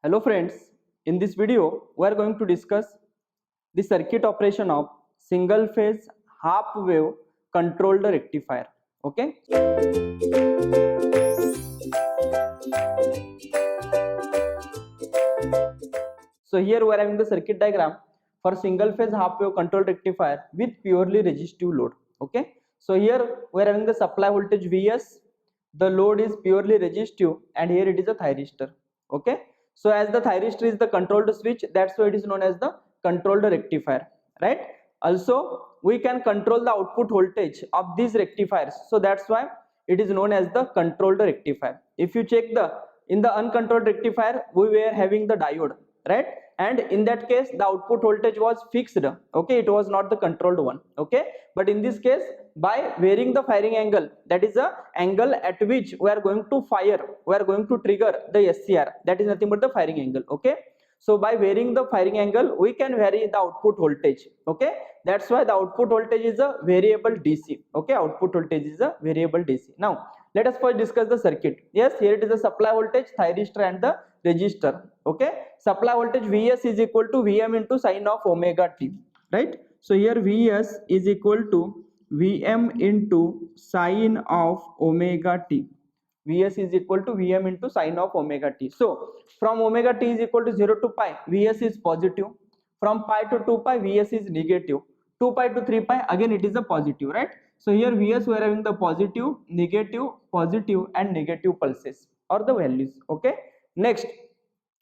Hello friends, in this video we are going to discuss the circuit operation of single phase half wave controlled rectifier. Okay. So here we are having the circuit diagram for single phase half wave controlled rectifier with purely resistive load. Okay. So here we are having the supply voltage Vs, the load is purely resistive, and here it is a thyristor. Okay. So as the thyristor is the controlled switch, that's why it is known as the controlled rectifier, right? Also we can control the output voltage of these rectifiers, so that's why it is known as the controlled rectifier. If you check in the uncontrolled rectifier, we were having the diode, right? And in that case the output voltage was fixed. Okay, it was not the controlled one. Okay, but in this case, by varying the firing angle, that is the angle at which we are going to fire, we are going to trigger the SCR, that is nothing but the firing angle. Okay, so by varying the firing angle we can vary the output voltage. Okay, that's why the output voltage is a variable DC. Okay, output voltage is a variable DC. Now let us first discuss the circuit. Yes, here it is the supply voltage, thyristor and the resistor. Okay, supply voltage Vs is equal to Vm into sine of omega t, right? So here Vs is equal to Vm into sine of omega t. Vs is equal to Vm into sine of omega t. So from omega t is equal to 0 to pi, Vs is positive. From pi to 2 pi, Vs is negative. 2 pi to 3 pi, again it is a positive, right? So here Vs we are having the positive, positive and negative pulses or the values. Okay, next,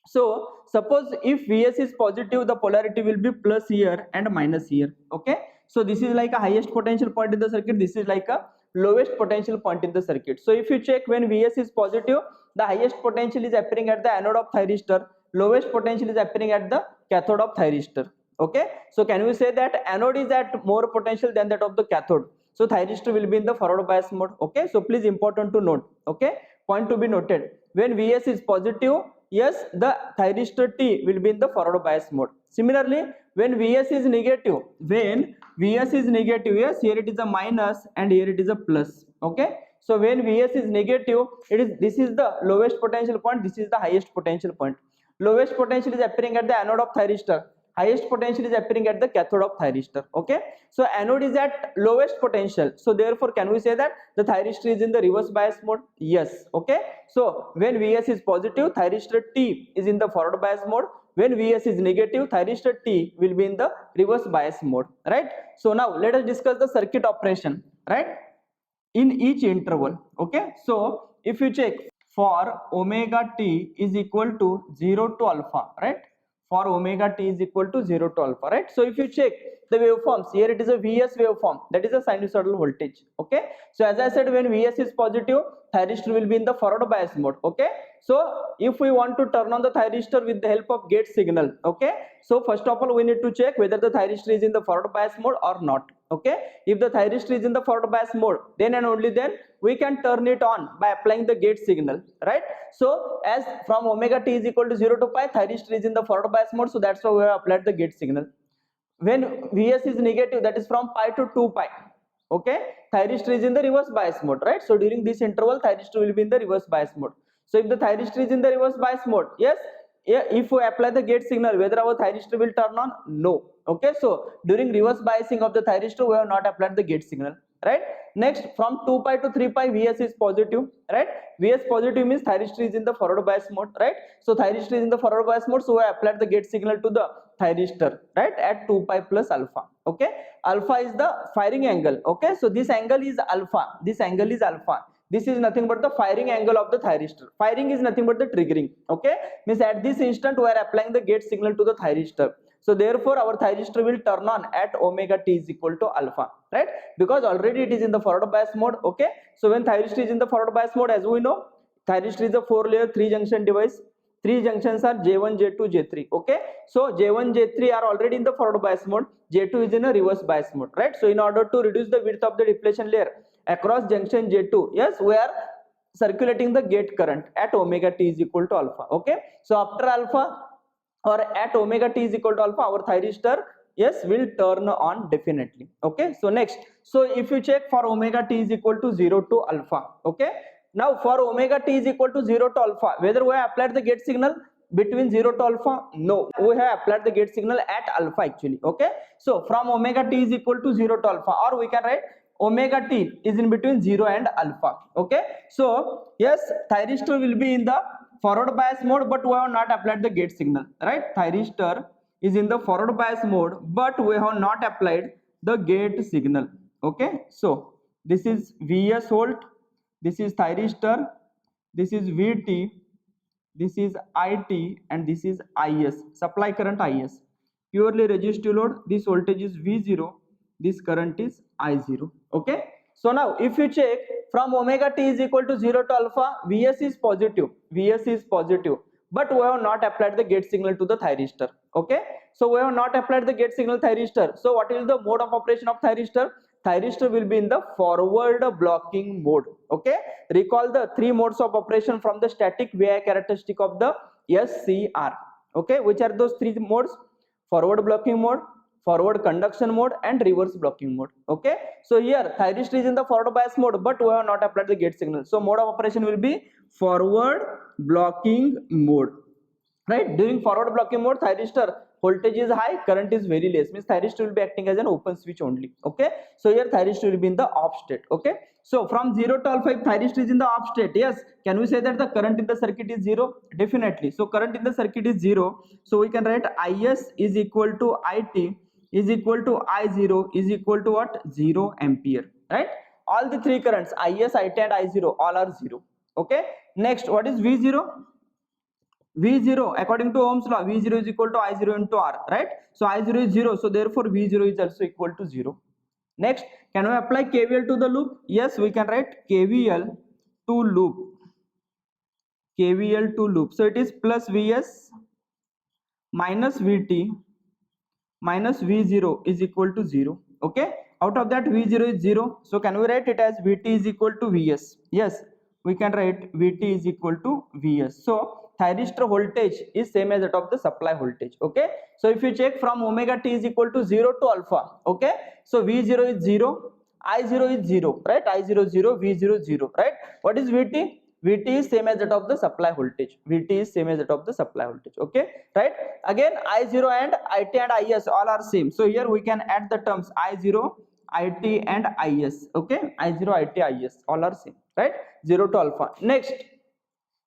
so suppose if Vs is positive, the polarity will be plus here and minus here. Okay, so this is like a highest potential point in the circuit, this is like a lowest potential point in the circuit. So if you check, when Vs is positive, the highest potential is appearing at the anode of thyristor, lowest potential is appearing at the cathode of thyristor. Okay, so can we say that anode is at more potential than that of the cathode? So thyristor will be in the forward bias mode. Okay, so please important to note. Okay, point to be noted, when Vs is positive, yes, the thyristor T will be in the forward bias mode. Similarly, when Vs is negative, yes, here it is a minus and here it is a plus. Okay, so when Vs is negative, this is the lowest potential point, this is the highest potential point. Lowest potential is appearing at the anode of thyristor, highest potential is appearing at the cathode of thyristor. Okay, so anode is at lowest potential, so therefore can we say that the thyristor is in the reverse bias mode? Yes. Okay, so when Vs is positive, thyristor T is in the forward bias mode. When Vs is negative, thyristor T will be in the reverse bias mode, right? So now let us discuss the circuit operation, right, in each interval. Okay, so if you check, for omega t is equal to 0 to alpha, right? For omega t is equal to 0 to alpha, right? So if you check the waveforms, here it is a Vs waveform, that is a sinusoidal voltage. Okay, so as I said, when Vs is positive, thyristor will be in the forward bias mode. Okay, so if we want to turn on the thyristor with the help of gate signal, okay, so first of all we need to check whether the thyristor is in the forward bias mode or not. Okay, if the thyristor is in the forward bias mode, then and only then we can turn it on by applying the gate signal, right? So as from omega t is equal to 0 to pi, thyristor is in the forward bias mode, so that's why we have applied the gate signal. When Vs is negative, that is from pi to 2 pi, okay, thyristor is in the reverse bias mode, right? So during this interval, thyristor will be in the reverse bias mode. So if the thyristor is in the reverse bias mode, yes, if we apply the gate signal, whether our thyristor will turn on? No. Okay, so during reverse biasing of the thyristor, we have not applied the gate signal, right? Next, from 2 pi to 3 pi, Vs is positive, right? Vs positive means thyristor is in the forward bias mode, right? So thyristor is in the forward bias mode, so we applied the gate signal to the thyristor, right, at 2 pi plus alpha. Okay, alpha is the firing angle. Okay, so this angle is alpha, this angle is alpha, this is nothing but the firing angle of the thyristor. Firing is nothing but the triggering. Okay, means at this instant we are applying the gate signal to the thyristor, so therefore our thyristor will turn on at omega t is equal to alpha, right, because already it is in the forward bias mode. Okay, so when thyristor is in the forward bias mode, as we know, thyristor is a 4-layer 3-junction device. 3 junctions are J1, J2, J3. Okay, so J1, J3 are already in the forward bias mode, J2 is in a reverse bias mode, right? So in order to reduce the width of the depletion layer across junction J2, yes, we are circulating the gate current at omega t is equal to alpha. Okay, so after alpha or at omega t is equal to alpha, our thyristor, yes, will turn on definitely. Okay, so next, so if you check for omega t is equal to 0 to alpha, okay, now for omega t is equal to 0 to alpha, whether we have applied the gate signal? between 0 to alpha? No, we have applied the gate signal at alpha actually. Okay, so from omega t is equal to 0 to alpha, or we can write omega t is in between 0 and alpha. Okay, so yes, thyristor will be in the forward bias mode, but we have not applied the gate signal, right? Thyristor is in the forward bias mode, but we have not applied the gate signal. Okay, so this is Vs volt, this is thyristor, this is Vt, this is IT, and this is IS, supply current IS. Purely resistive load, this voltage is V0, this current is I0. Okay, so now if you check from omega t is equal to 0 to alpha, Vs is positive, Vs is positive, but we have not applied the gate signal to the thyristor. Okay, so we have not applied the gate signal thyristor. So what is the mode of operation of thyristor? Thyristor will be in the forward blocking mode. Okay, recall the three modes of operation from the static VI characteristic of the SCR. Okay, which are those three modes? Forward blocking mode, forward conduction mode, and reverse blocking mode. Okay, so here thyristor is in the forward bias mode, but we have not applied the gate signal, so mode of operation will be forward blocking mode, right? During forward blocking mode, thyristor voltage is high, current is very less, means thyristor will be acting as an open switch only. Okay, so here thyristor will be in the off state. Okay, so from 0 to alpha, if thyristor is in the off state, yes, can we say that the current in the circuit is 0? Definitely. So current in the circuit is 0, so we can write Is is equal to It is equal to I0 is equal to what? 0 ampere, right? All the three currents Is, It, and I0 all are 0. Okay, next, what is V0? V0, according to Ohm's law, V0 is equal to I0 into R, right? So I0 is 0, so therefore V0 is also equal to 0. Next, can we apply KVL to the loop? Yes, we can write KVL to loop. KVL to loop. So it is plus Vs minus Vt minus V0 is equal to 0. Okay, out of that V0 is 0, so can we write it as Vt is equal to Vs? Yes, we can write Vt is equal to Vs. So thyristor voltage is same as that of the supply voltage. Okay, so if you check from omega t is equal to 0 to alpha, okay, so V0 is 0, I0 is 0, right? I0 0, V0 0, right? What is Vt? Vt is same as that of the supply voltage. Vt is same as that of the supply voltage. Okay, right? Again, I0 and It and Is all are same, so here we can add the terms I0, It, and Is. Okay, I0, It, Is all are same, right? 0 to alpha. Next,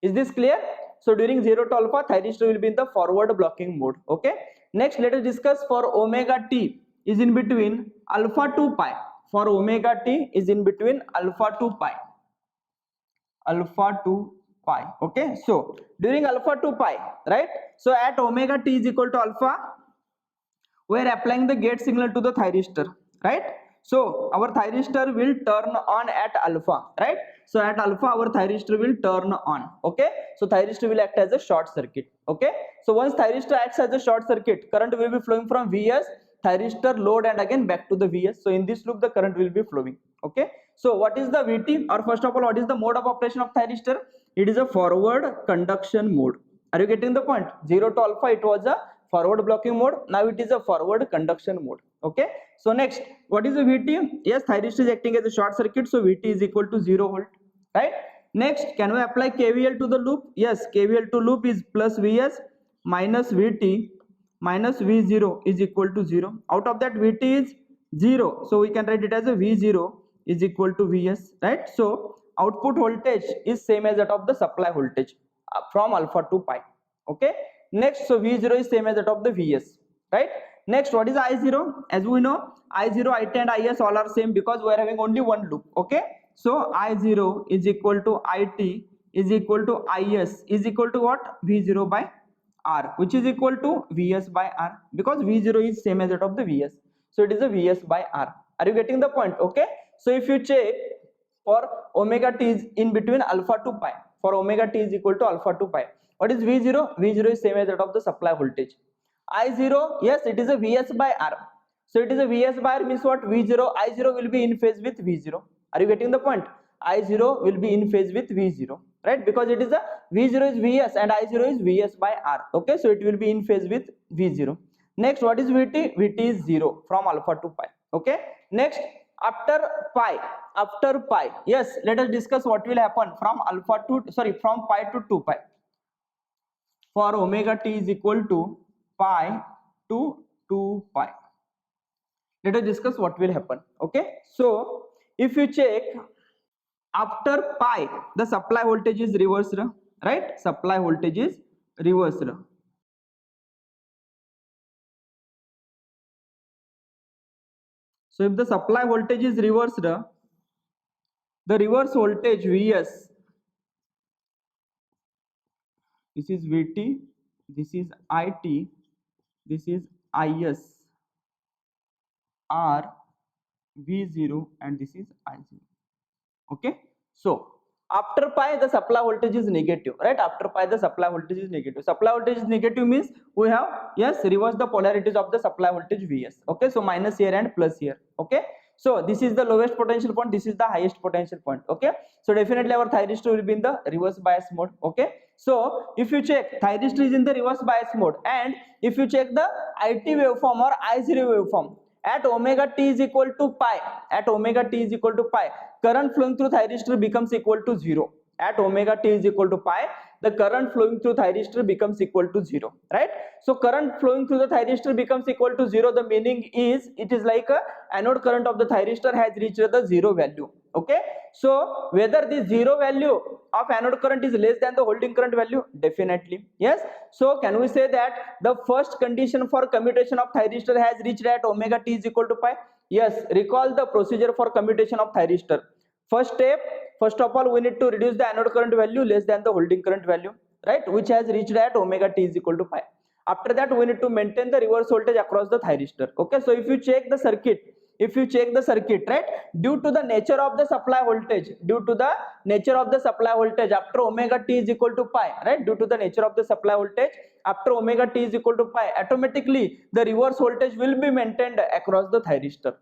is this clear? So during 0 to alpha, thyristor will be in the forward blocking mode. Okay, next let us discuss for omega t is in between alpha to pi. For omega t is in between alpha to pi. Alpha to pi. Okay, so during alpha to pi, right? So at omega t is equal to alpha, we are applying the gate signal to the thyristor, right? So our thyristor will turn on at alpha, right? So at alpha our thyristor will turn on. Okay, so thyristor will act as a short circuit. Okay, so once thyristor acts as a short circuit, current will be flowing from Vs, thyristor, load, and again back to the Vs. So in this loop the current will be flowing. Okay, so what is the Vt, or first of all what is the mode of operation of thyristor? It is a forward conduction mode. Are you getting the point? 0 to alpha it was a forward blocking mode, now it is a forward conduction mode. Okay, so next, what is the Vt? Yes, thyristor is acting as a short circuit, so Vt is equal to 0 volt, right? Next, can we apply KVL to the loop? Yes, KVL to loop is plus Vs minus Vt minus V0 is equal to 0. Out of that Vt is 0, so we can write it as a V0 is equal to Vs, right? So output voltage is same as that of the supply voltage from alpha to pi. Okay, next, so V0 is same as that of the Vs, right? Next, what is I0? As we know, I0, It, and Is all are same because we are having only one loop. Okay, so I0 is equal to It is equal to Is is equal to what? V0 by R, which is equal to Vs by R, because V0 is same as that of the Vs, so it is a Vs by R. Are you getting the point? Okay, so if you check for omega t is in between alpha to pi, for omega t is equal to alpha to pi, what is V0? V0 is same as that of the supply voltage. I0, yes, it is a Vs by R, so it is a Vs by R means what? V0, I0 will be in phase with V0. Are you getting the point? I0 will be in phase with V0, right? Because it is a V0 is Vs and I0 is Vs by R. Okay, so it will be in phase with V0. Next, what is Vt? Vt is 0 from alpha to pi. Okay, next, after pi, yes, let us discuss what will happen from alpha to, sorry, from pi to 2 pi. for omega t is equal to pi to 2 pi. Let us discuss what will happen. Okay, so if you check, after pi the supply voltage is reversed, right? Supply voltage is reversed. So if the supply voltage is reversed, the reverse voltage Vs, this is Vt, this is It, this is Is, R, V0, and this is I0. Okay, so after pi the supply voltage is negative, right? After pi the supply voltage is negative. Supply voltage is negative means we have, yes, reverse the polarities of the supply voltage Vs. Okay, so minus here and plus here. Okay, so this is the lowest potential point, this is the highest potential point. Okay, so definitely our thyristor will be in the reverse bias mode. Okay, so if you check, thyristor is in the reverse bias mode, and if you check the IT waveform or I0 waveform, at omega t is equal to pi, at omega t is equal to pi, current flowing through thyristor becomes equal to 0. At omega t is equal to pi, the current flowing through thyristor becomes equal to 0, right? So current flowing through the thyristor becomes equal to 0. The meaning is, it is like a anode current of the thyristor has reached the 0 value. Okay, so whether the 0 value of anode current is less than the holding current value, definitely yes. So can we say that the first condition for commutation of thyristor has reached at omega t is equal to pi? Yes, recall the procedure for commutation of thyristor. First step, first of all we need to reduce the anode current value less than the holding current value, right, which has reached at omega t is equal to pi. After that we need to maintain the reverse voltage across the thyristor. Okay, so if you check the circuit, right, due to the nature of the supply voltage, after omega t is equal to pi, right, due to the nature of the supply voltage after omega t is equal to pi, automatically the reverse voltage will be maintained across the thyristor.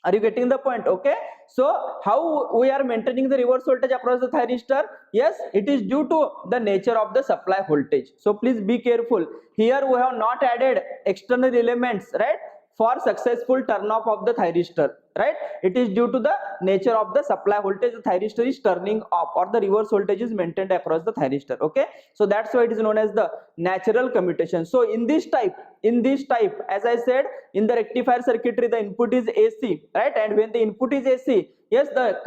Are you getting the point? Okay, so how we are maintaining the reverse voltage across the thyristor? Yes, it is due to the nature of the supply voltage. So please be careful. Here we have not added external elements, right, for successful turn off of the thyristor, right? It is due to the nature of the supply voltage, the thyristor is turning off or the reverse voltage is maintained across the thyristor. Okay, so that's why it is known as the natural commutation. So in this type, as I said, in the rectifier circuitry the input is AC, right, and when the input is AC, yes, the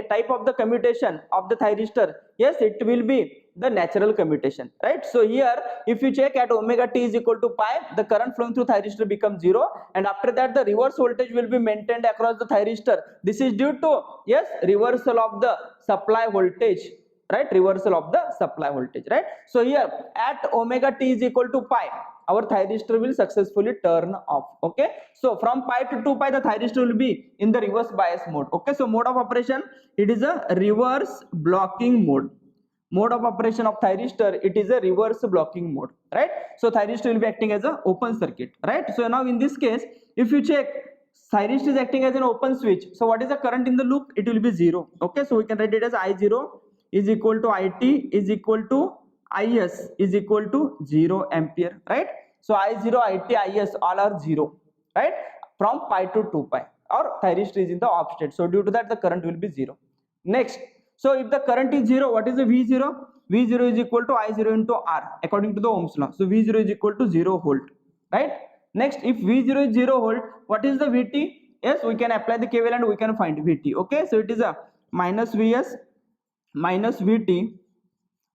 type of the commutation of the thyristor, yes, it will be the natural commutation, right? So here if you check, at omega t is equal to pi, the current flowing through thyristor becomes 0, and after that the reverse voltage will be maintained across the thyristor. This is due to, yes, reversal of the supply voltage, right, reversal of the supply voltage, right? So here at omega t is equal to pi, our thyristor will successfully turn off. Okay, so from pi to 2 pi the thyristor will be in the reverse bias mode. Okay, so mode of operation, it is a reverse blocking mode. Mode of operation of thyristor, it is a reverse blocking mode, right? So thyristor will be acting as an open circuit, right? So now in this case, if you check, thyristor is acting as an open switch, so what is the current in the loop? It will be 0. Okay, so we can write it as I0 is equal to It is equal to Is is equal to 0 ampere, right? So I0, It, Is all are 0, right, from pi to 2 pi, or thyristor is in the off state, so due to that the current will be 0. Next, so if the current is 0, what is the V0? V0 is equal to I0 into R according to the Ohm's law. So V0 is equal to 0 volt, right? Next, if V0 is 0 volt, what is the Vt? Yes, we can apply the KVL and we can find Vt. Okay, so it is a minus Vs minus Vt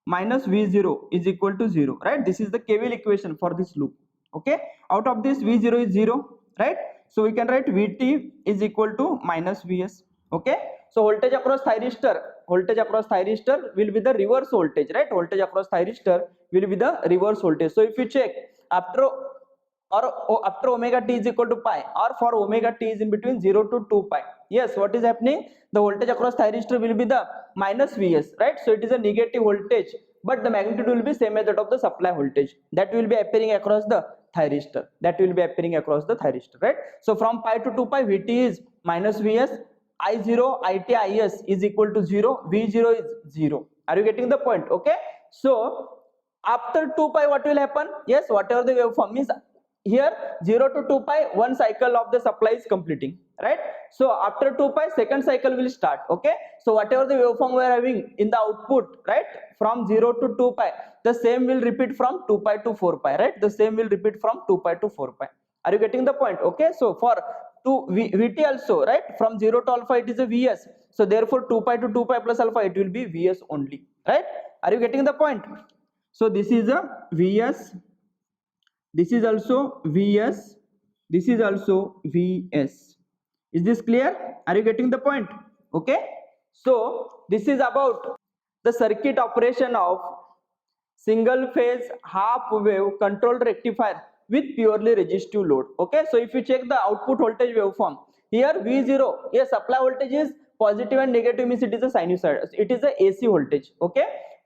minus V0 is equal to 0, right? This is the KVL equation for this loop. Okay, out of this V0 is 0, right? So we can write Vt is equal to minus Vs. Okay, so voltage across thyristor will be the reverse voltage, right? Voltage across thyristor will be the reverse voltage. So if you check, after omega t is equal to pi, or for omega t is in between 0 to 2 pi, yes, what is happening? The voltage across thyristor will be the minus Vs, right? So it is a negative voltage, but the magnitude will be same as that of the supply voltage that will be appearing across the thyristor, right? So from pi to 2 pi, Vt is minus Vs, I0, It, Is is equal to 0, V0 is 0. Are you getting the point? Okay, so after 2 pi what will happen? Yes, whatever the waveform means, here 0 to 2 pi, one cycle of the supply is completing. right? So after 2 pi, second cycle will start. Okay, so whatever the waveform we are having in the output, right, from 0 to 2 pi, the same will repeat from 2 pi to 4 pi, right? The same will repeat from 2 pi to 4 pi. Are you getting the point? Okay, so for Vt also, right, from 0 to alpha it is a Vs, so therefore 2 pi to 2 pi plus alpha it will be Vs only, right? Are you getting the point? So this is a Vs, this is also Vs, this is also Vs. Is this clear? Are you getting the point? Okay, so this is about the circuit operation of single phase half wave controlled rectifier with purely resistive load. Okay, so if you check the output voltage waveform, here V0, yes, supply voltage is positive and negative, means it is a sinusoid, it is a AC voltage. Okay,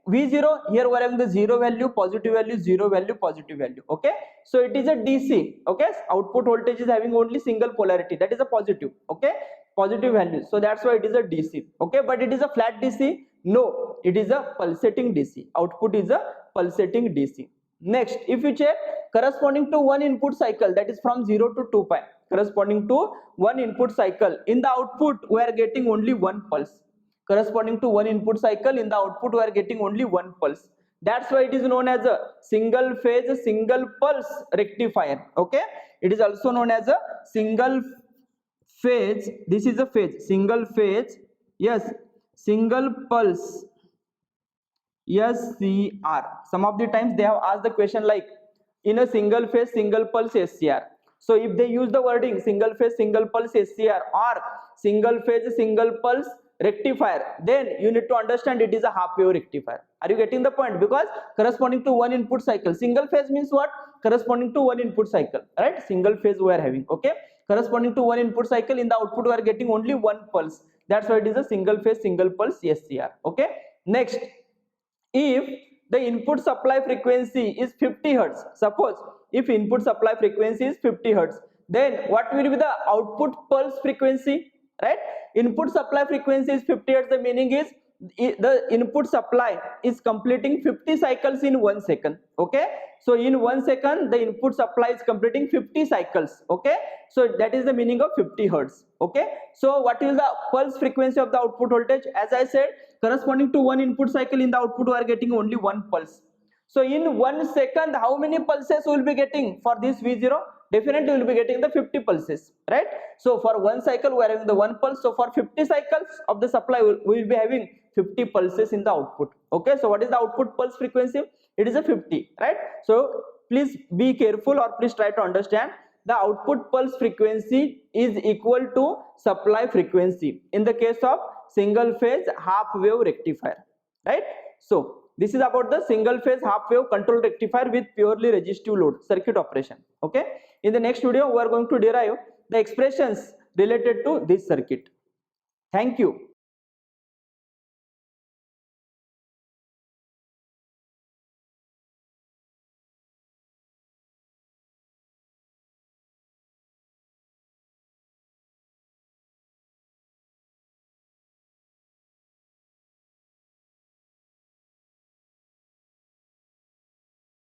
V0, here we are having the 0 value, positive value, 0 value, positive value. Okay, so it is a DC. Okay, output voltage is having only single polarity, that is a positive. Okay, positive value, so that's why it is a DC. Okay, but it is a flat DC? No, it is a pulsating DC. Output is a pulsating DC. Next, if you check corresponding to one input cycle, that is from 0 to 2 pi, corresponding to one input cycle, in the output we are getting only one pulse. Corresponding to one input cycle, in the output we are getting only one pulse. That's why it is known as a single phase single pulse rectifier. Okay, it is also known as a single phase, this is a phase, single phase, yes, single pulse, SCR. Some of the times they have asked the question like, in a single phase single pulse SCR. So if they use the wording single phase single pulse SCR or single phase single pulse rectifier, then you need to understand it is a half wave rectifier. Are you getting the point? Because corresponding to one input cycle, single phase means what? Corresponding to one input cycle, right? Single phase we are having. Okay, corresponding to one input cycle, in the output we are getting only one pulse. That's why it is a single phase single pulse SCR. Okay, next, if the input supply frequency is 50 hertz, suppose if input supply frequency is 50 hertz, then what will be the output pulse frequency, right? Input supply frequency is 50 hertz, the meaning is the input supply is completing 50 cycles in 1 second. Okay, so in 1 second the input supply is completing 50 cycles. Okay, so that is the meaning of 50 hertz. Okay, so what is the pulse frequency of the output voltage? As I said, corresponding to one input cycle, in the output we are getting only one pulse. So in 1 second how many pulses we will be getting for this V0? Definitely we will be getting the 50 pulses, right? So for one cycle we are having the one pulse, so for 50 cycles of the supply we will be having 50 pulses in the output. Okay, so what is the output pulse frequency? It is a 50, right? So please be careful, or please try to understand, the output pulse frequency is equal to supply frequency in the case of single phase half wave rectifier, right? So this is about the single phase half wave control rectifier with purely resistive load circuit operation. Okay, in the next video we are going to derive the expressions related to this circuit. Thank you.